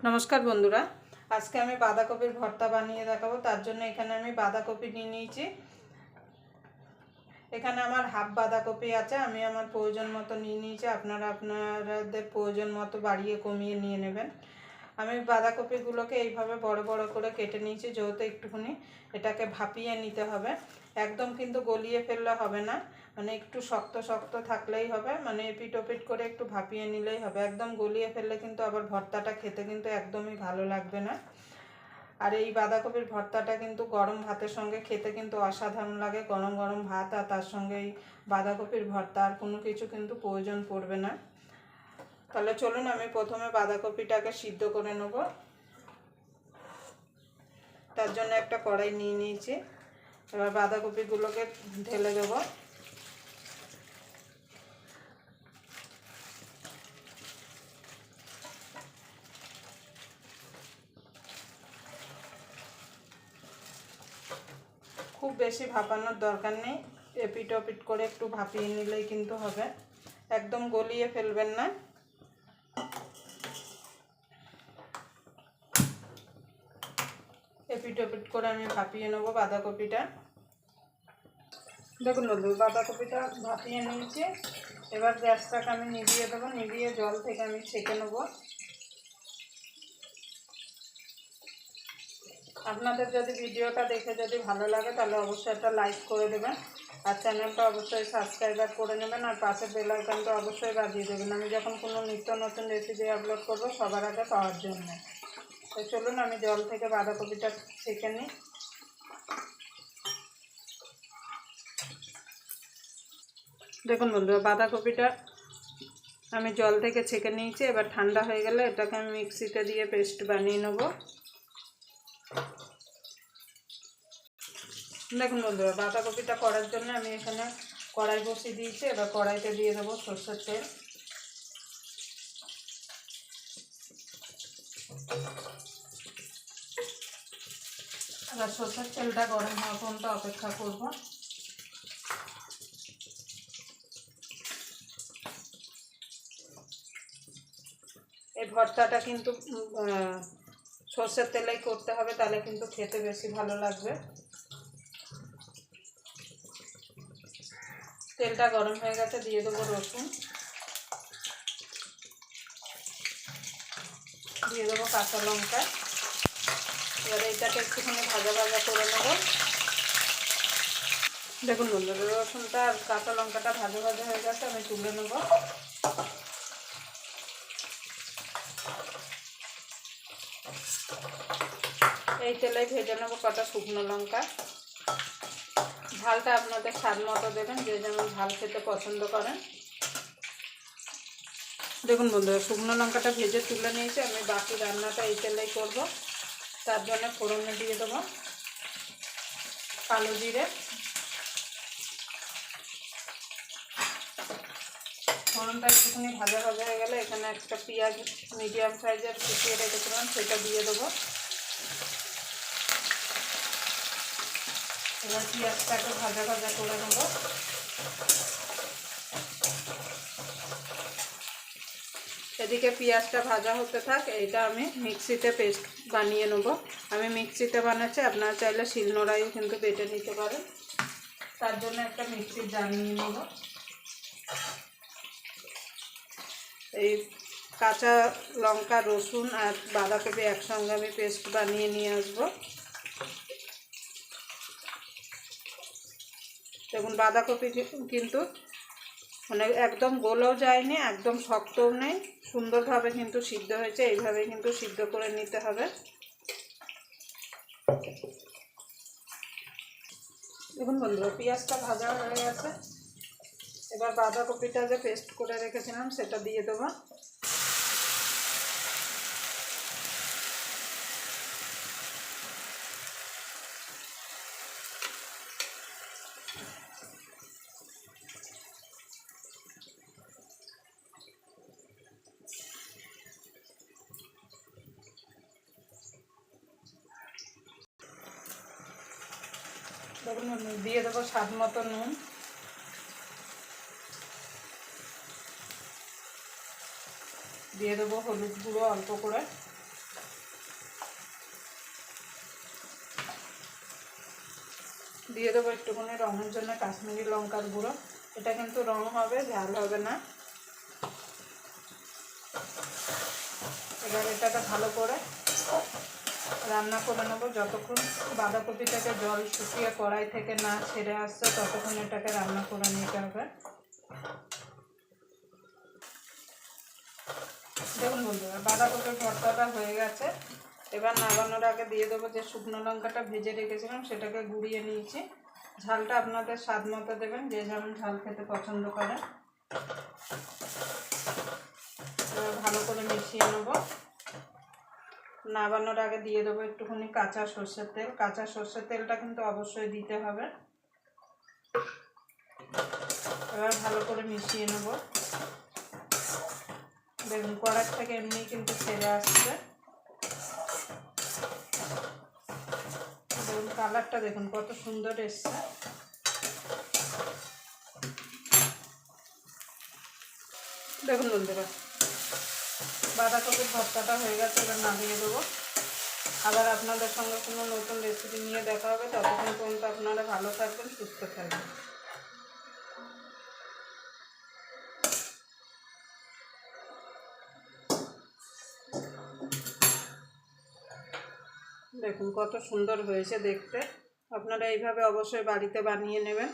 नमस्कार बंधुरा आज के आमी बाँधाकपिर भर्ता बानिये देखाबो। तार जोन्नो एखाने आमी बाँधाकपि निये नियेछि। एखाने आमार हाफ बाँधाकपि आछे, आमी आमार प्रयोजन मतो निये नियेछि। आपनारा आपनादेर प्रयोजन मतो बाड़िये कमिये निये नेबेन। आमी बाँधाकपिगुलोके এইভাবে বড় বড় করে কেটে নিয়েছি, যেহেতু একটুখানি এটাকে ভাপিয়ে নিতে হবে। একদম কিন্তু গলিয়ে ফেললে হবে না, মানে একটু শক্ত শক্ত থাকলেই হবে, মানে এপিট ওপিট করে একটু ভাপিয়ে নিলেই হবে। একদম গলিয়ে ফেললে কিন্তু আবার ভর্তাটা খেতে কিন্তু একদমই ভালো লাগবে না। আর এই বাঁধাকপির ভর্তাটা কিন্তু গরম ভাতের সঙ্গে খেতে কিন্তু অসাধারণ লাগে। গরম গরম ভাত আর তার সঙ্গে এই বাঁধাকপির ভর্তা, আর কোনো কিছু কিন্তু প্রয়োজন পড়বে না। তাহলে চলুন আমি প্রথমে বাঁধাকপিটাকে সিদ্ধ করে নেব। তার জন্য একটা কড়াই নিয়ে নিয়েছি। এবার বাঁধাকপিগুলোকে ঢেলে দেব। খুব বেশি ভাপানোর দরকার নেই, এপিট ওপিট করে একটু ভাপিয়ে নিলেই কিন্তু হবে, একদম গলিয়ে ফেলবেন না। এপিট ওপিট করে আমি ভাপিয়ে নেব বাঁধাকপিটা। দেখুন বন্ধু, বাঁধাকপিটা ভাপিয়ে নিয়েছি। এবার গ্যাসটাকে আমি নিভিয়ে দেবো, নিভিয়ে জল থেকে আমি ছেঁকে নেব। আপনাদের যদি ভিডিওটা দেখে যদি ভালো লাগে তাহলে অবশ্যই একটা লাইক করে দেবেন, আর চ্যানেলটা অবশ্যই সাবস্ক্রাইব করে নেবেন, আর পাশে বেল আইকনটা অবশ্যই বাজিয়ে দেবেন, আমি যখন কোনো নিত্য নতুন রেসিপি আপলোড করব সবার আগে পাওয়ার জন্য। তো চলুন আমি জল থেকে বাঁধাকপিটা ছেঁকে নিই। দেখুন বন্ধুরা, বাঁধাকপিটা আমি জল থেকে ছেঁকে নিয়েছি। এবার ঠান্ডা হয়ে গেলে এটাকে আমি মিক্সিতে দিয়ে পেস্ট বানিয়ে নেব। দেখুন বন্ধুরা, বাঁধাকপিটা করার জন্য আমি এখানে কড়াই বসিয়ে দিয়েছি। এবার কড়াইতে দিয়ে দেবো সরষের তেল। এবার সরষের তেলটা গরম হওয়া পর্যন্ত অপেক্ষা করব। এই ভর্তাটা কিন্তু সরষের তেলেই করতে হবে, তাহলে কিন্তু খেতে বেশি ভালো লাগবে। তেলটা গরম হয়ে গেছে, দিয়ে দেবো রসুন, দিয়ে দেবো কাঁচা লঙ্কা। এবার এইটাকে একটুখানি ভাজা ভাজা করে নেব। দেখুন বন্ধুরা, রসুনটা আর কাঁচা লঙ্কাটা ভাজা ভাজা হয়ে গেছে, আমি তুলে নেব। এই তেলে ভেজে নেব কটা শুকনো লঙ্কা। ঝালটা আপনাদের স্বাদ মতো দেবেন, যে যেমন ঝাল খেতে পছন্দ করেন। দেখুন বন্ধুরা, শুকনো লঙ্কাটা ভেজে তুলে নিয়েছি। আমি বাকি রান্নাটা এই তেলেই করব। তার জন্য ফোড়নে দিয়ে দেবো কালো জিরে। ফোড়নটা একটুখানি ভাজা ভাজা হয়ে গেলে এখানে একটা পেঁয়াজ মিডিয়াম সাইজের কুচিয়ে রেখেছিলাম, সেটা দিয়ে দেবো। এবার পেঁয়াজটাকে ভাজা ভাজা করে নেব। এদিকে পেঁয়াজটা ভাজা হতে থাক, এইটা আমি মিক্সিতে পেস্ট বানিয়ে নেব। আমি মিক্সিতে বানাচ্ছি, আপনারা চাইলে শিলনোড়ায়ও কিন্তু বেটে নিতে পারেন। তার জন্য একটা মিক্সির জার নিয়ে নেব। এই কাঁচা লঙ্কা, রসুন আর বাঁধাকপি একসঙ্গে আমি পেস্ট বানিয়ে নিয়ে আসবো। দেখুন, বাঁধাকপি কিন্তু মানে একদম গলেও যায়নি, একদম শক্তও নেই, সুন্দরভাবে কিন্তু সিদ্ধ হয়েছে। এইভাবে কিন্তু সিদ্ধ করে নিতে হবে। দেখুন বন্ধুরা, পেঁয়াজটা ভাজা হয়ে গেছে। এবার বাঁধাকপিটা যে পেস্ট করে রেখেছিলাম সেটা দিয়ে দেবো। দেখুন দিয়ে দেবো স্বাদ মতো নুন। দিয়ে দেবো হলুদ গুঁড়ো অল্প করে। দিয়ে দেবো একটুখানি রঙের জন্য কাশ্মীরি লঙ্কার গুঁড়ো। এটা কিন্তু রং হবে, ঝাল হবে না। এবার এটাকে ভালো করে রান্না করে নেবো। যতক্ষণ বাঁধাকপিটাকে জল শুকিয়ে কড়াই থেকে না ছেড়ে আসছে ততক্ষণ এটাকে রান্না করে নিতে হবে। দেখুন বন্ধুরা, বাঁধাকপির ভর্তাটা হয়ে গেছে। এবার নামানোর আগে দিয়ে দেবো যে শুকনো লঙ্কাটা ভেজে রেখেছিলাম, সেটাকে গুঁড়িয়ে নিয়েছি। ঝালটা আপনাদের স্বাদ মতো দেবেন, যে যেমন ঝাল খেতে পছন্দ করেন। এবার ভালো করে মিশিয়ে নেবো। নামানোর আগে দিয়ে দেবো একটুখানি কাঁচা সর্ষের তেল। কাঁচা সর্ষের তেলটা কিন্তু অবশ্যই দিতে হবে। এবার ভালো করে মিশিয়ে নেব। দেখুন কড়াই থেকে এমনি কিন্তু ছেড়ে আসছে। দেখুন কালারটা দেখুন কত সুন্দর এসছে। দেখুন বন্ধুরা, বাঁধাকপির ভর্তাটা হয়ে গেছে। এবার নামিয়ে দেবো। আবার আপনাদের সঙ্গে কোনো নতুন রেসিপি নিয়ে দেখা হবে। ততক্ষণ পর্যন্ত আপনারা ভালো থাকবেন, সুস্থ থাকবেন। দেখুন কত সুন্দর হয়েছে দেখতে। আপনারা এইভাবে অবশ্যই বাড়িতে বানিয়ে নেবেন।